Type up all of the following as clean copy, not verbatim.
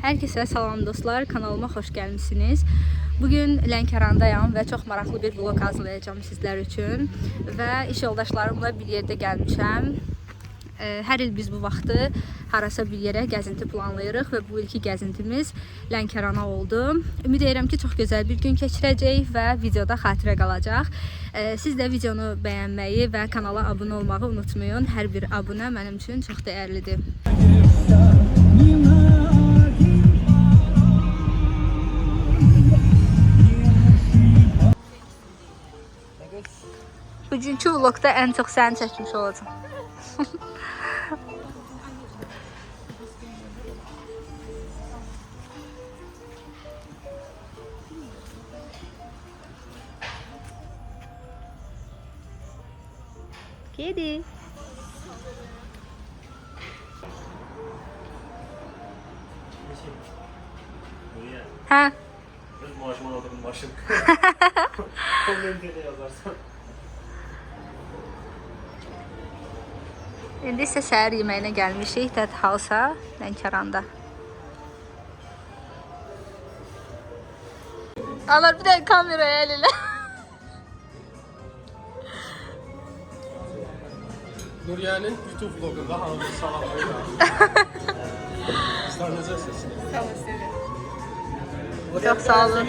Herkese salam dostlar, kanalıma xoş gəlmisiniz. Bugün Lənkərandayam və çox maraqlı bir vlog hazırlayacağım sizlər üçün. Və iş yoldaşlarımla bir yerdə gəlmişəm. Hər il biz bu vaxtı harasa bir yerə gəzinti planlayırıq və bu ilki gəzintimiz Lənkərana oldu. Ümid edirəm ki, çox gözəl bir gün keçirəcəyik və videoda xatirə qalacaq. Siz də videonu bəyənməyi və kanala abunə olmağı unutmayın. Hər bir abunə mənim üçün çox dəyərlidir. Bugünkü vlogda ən çox səni çəkmiş olacağım. Kedi. Ha? Maaşıma alırım maaşım. Komentede yazarsan. İndi isə səhər yeməyinə gəlmişik Dad House-a, Lənkəranda. Anar bir də kameraya əl elə. Nuriye'nin YouTube vlogunda hanımı salamlayla. Sizler necəsiniz? Sağ olun. Çox sağ olun.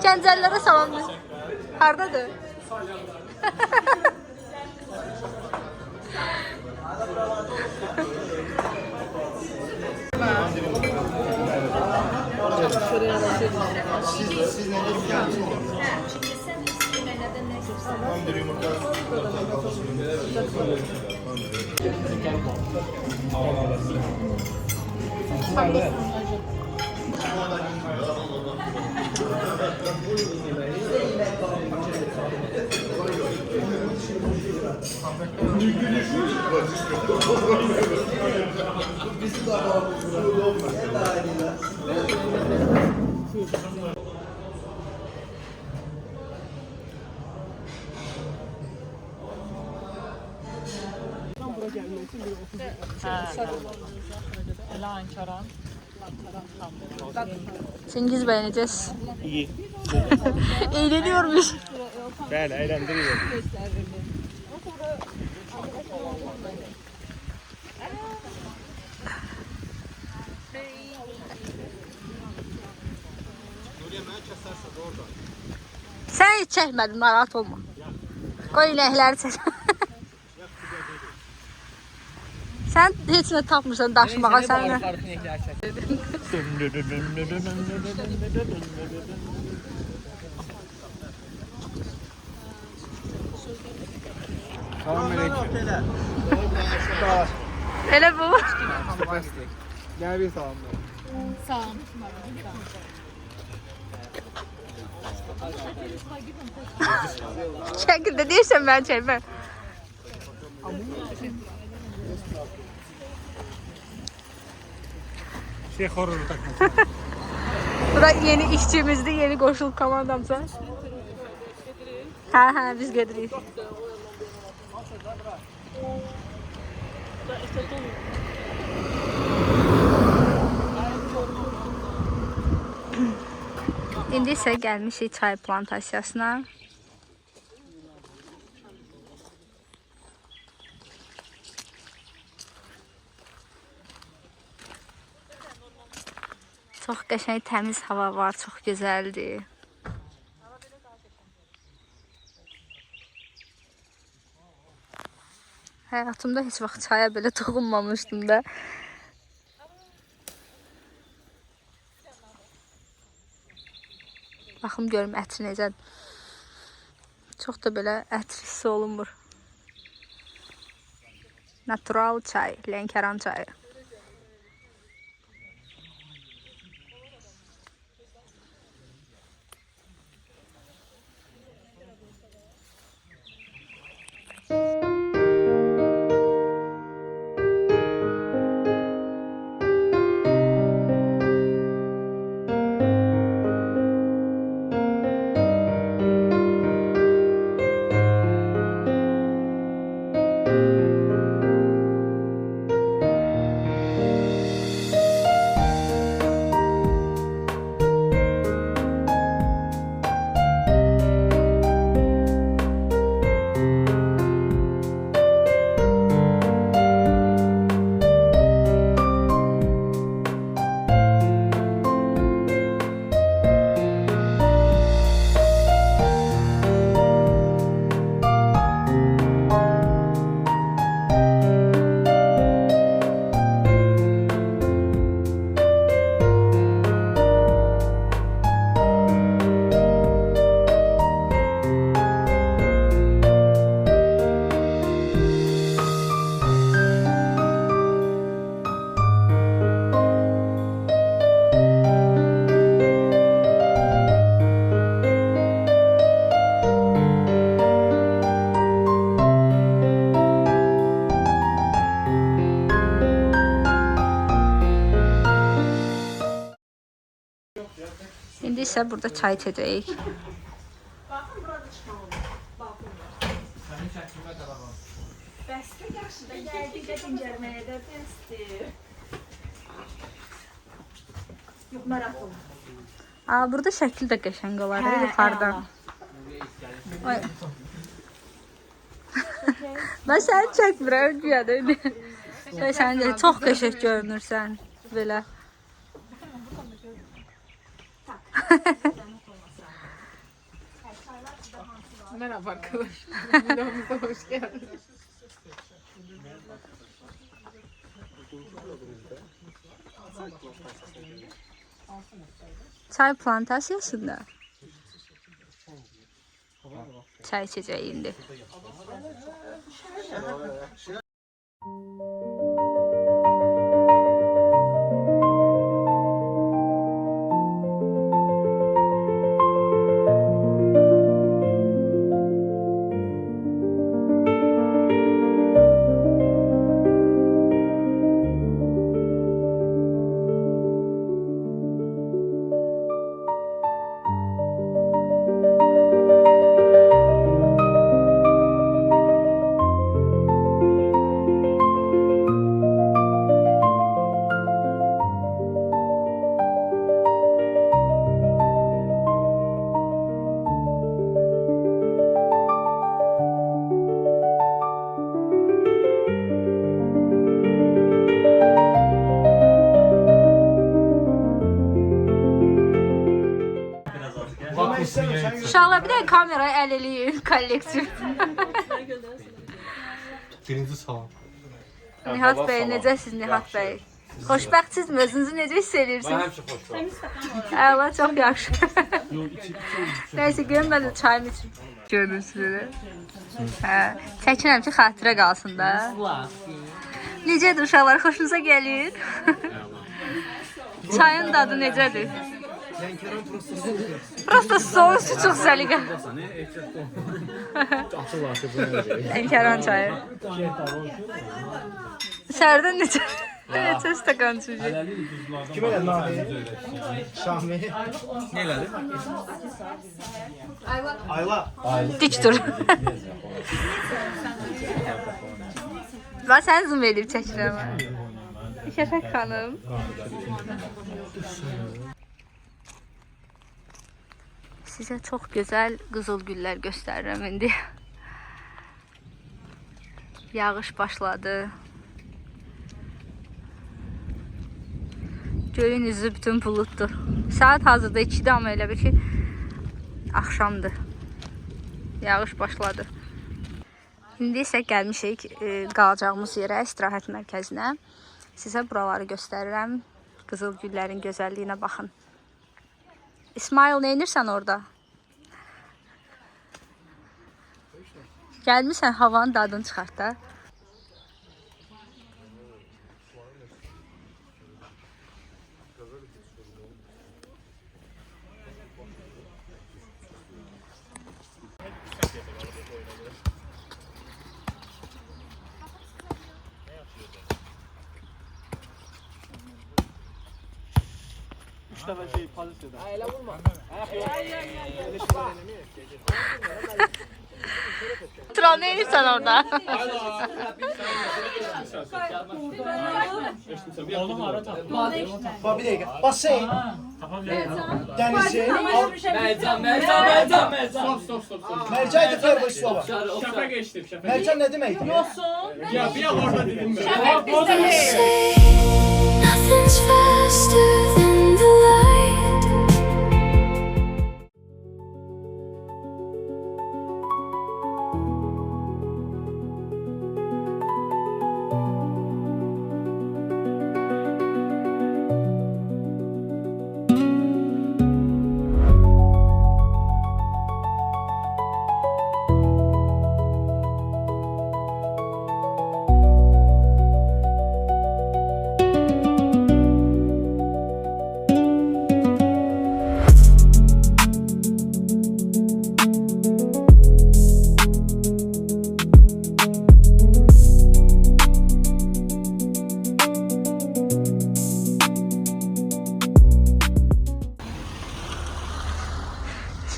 Gəncəllərə salamlayın. Hardadır? Siz ne diyorsunuz? Bir yumurta. Lənkəran. Cengiz Bey necəsiz? İyi. Eğleniyormuş. Bəli, əylendiriyor. Sen hiç çekmedin, narahat olma. Koy inəkləri çək. Sen heç nə tapmırsan daşımağa sen de. Elə bu. Gel bir salam. Şəkildə deyirsən mən çəkməm. Şey horror takma. Bu da yeni işçimizdir, yeni qoşulub komandamıza. Hə, biz gedirik. İndi isə gəlmişik çay plantasiyasına. Çox qəşəng təmiz hava var, çox gözəldir. Həyatımda heç vaxt çaya belə toxunmamışdım da. Baxım görüm ətri necədir. Çox da belə ətri hissi olunmur. Natural çay, Lənkəran çayı. İndi isə burada çay içəcəyik. Bəsdir, yaxşı da gəldik də dincəlməyə də bəsdir. Yox, maraqlı. Burada şəkil də qəşəng olar yuxarıdan. Ay. Ben səni çəkmirəm, güyədə. Sən də çox qəşəng görünürsən belə. Merhaba arkadaşlar. Videomuza hoş geldiniz. Çay plantasiyasında. Çay içəcəyi indi. Uşaqlar bir də kamerayı əl eləyin, kollektiv. Birinci salam. Nihat bəy, necəsiz Nihat bəy? Xoşbəxtsizmi? Özünüzü necə hiss edirsiniz? Həmişə xoşbəxt. Allah çox yaxşı. Nəysə, görün mən də çayımı içim. Görürsünüz. Çəkinəm ki, xatirə qalsın da. Necədir uşaqlar, xoşunuza gəlir? Çayın dadı necədir? Prosta soğusu çox səliqə. Lənkəran çayı. Sərdən necə stəkan çucu? Kim elədi Nahi? Şahmi. Nə elədi? Ayla. Dik dur. Ben sen zoom edip çəkirəm. Şəfək xanım. Sizə çox gözəl qızıl güllər göstərirəm indi. Yağış başladı. Gölün üzü bütün bulutdur. Saat hazırda 2'dir, amma elə bir ki axşamdır. Yağış başladı. İndi isə gəlmişik qalacağımız yerə, istirahət mərkəzinə. Sizə buraları göstərirəm. Qızıl güllərin gözəlliyinə baxın. İsmail, nə edirsən orada? Gəlmişsən, havanın dadını çıxart da. Turan, ne edirsən orada? Bak bir dakika. Basayım. Denizci. Stop. Mercan yeter bu slova. Şəfə geçtim, şəfə. Mercan ne demekti? Ya bir orada dedim ben. Nothing's faster than the light.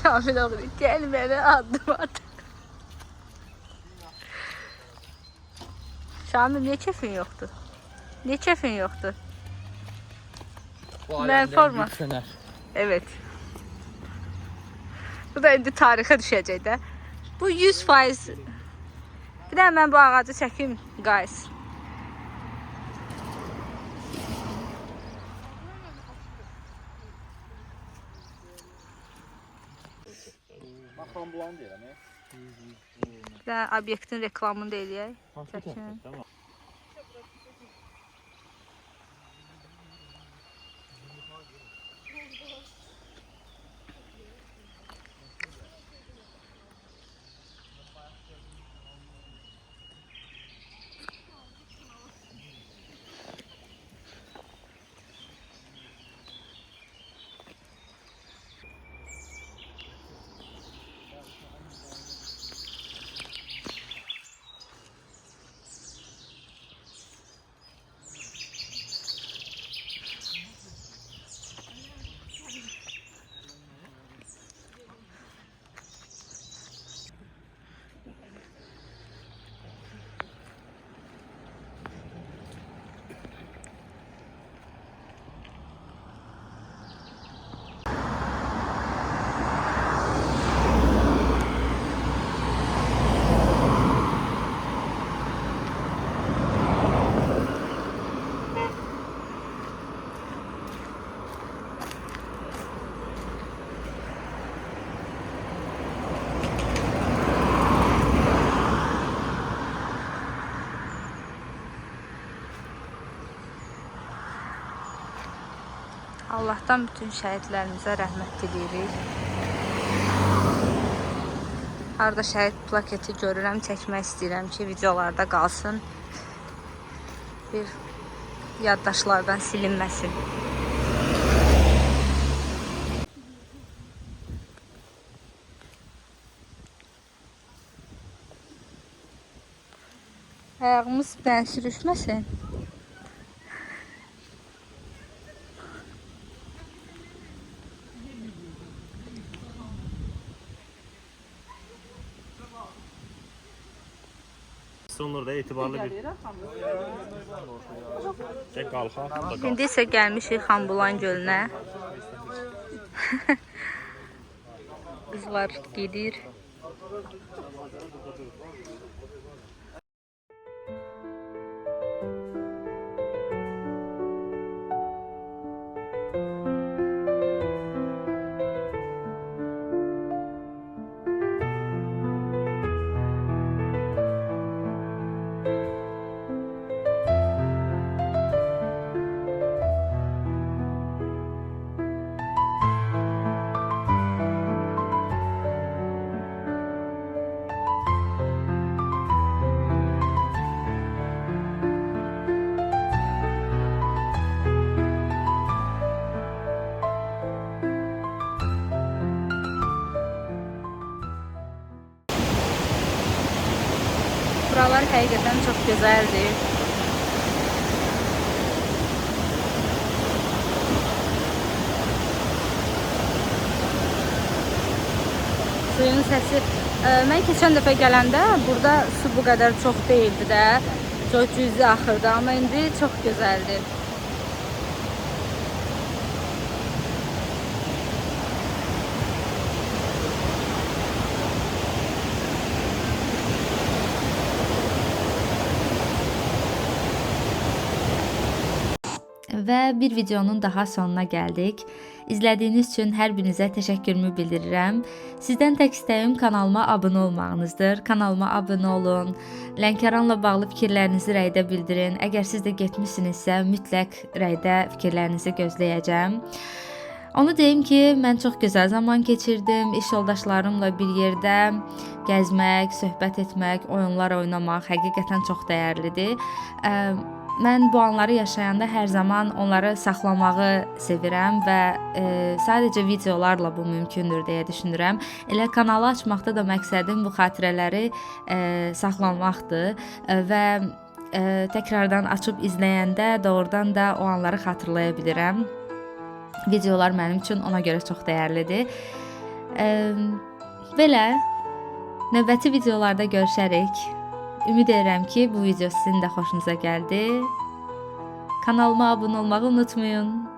Şamil oğlu gel mənə addım at. Şamil niyə kefin yoxdur? Niyə kefin yoxdur? Mən forma. Evet. Bu da indi tarixə düşəcək də. Bu 100%. Bir də mən bu ağacı çəkim, guys. Bir də obyektin reklamını da eləyək. Çəkin. Allah'tan bütün şəhidlərimizə rəhmət diliyirik. Harada şəhid plaketi görürəm, çəkmək istəyirəm ki, videolarda qalsın. Bir yaddaşlardan silinməsin. Ayağımız ben sürüşməsin. Sonlarda etibarlı bir tek qalxa. İndi isə gəlmişik Xanbulan gölünə. Qızlar gedir. Buralar həqiqətən çox gözəldir. Suyun səsi. Mən keçən dəfə gələndə burada su bu qədər çox değildi də. Çox cüzi axırdı, amma indi çox gözəldir. Və bir videonun daha sonuna gəldik. İzlədiyiniz üçün hər birinizə təşəkkürümü bildirirəm. Sizdən tək istəyim kanalıma abunə olmağınızdır. Kanalıma abunə olun. Lənkəranla bağlı fikirlərinizi rəydə bildirin. Əgər siz də getmisinizsə, mütləq rəydə fikirlərinizi gözləyəcəm. Onu deyim ki, mən çox gözəl zaman keçirdim. İş yoldaşlarımla bir yerdə gəzmək, söhbət etmək, oyunlar oynamaq həqiqətən çox dəyərlidir. Mən bu anları yaşayanda hər zaman onları saxlamağı sevirəm və sadəcə videolarla bu mümkündür deyə düşünürəm. Elə kanalı açmaqda da məqsədim bu xatirələri saxlamaqdır və təkrardan açıb izləyəndə doğrudan da o anları xatırlaya bilirəm. Videolar mənim üçün ona görə çox dəyərlidir. Belə növbəti videolarda görüşərik. Ümid edirəm ki, bu video sizin də xoşunuza gəldi. Kanalıma abunə olmağı unutmayın.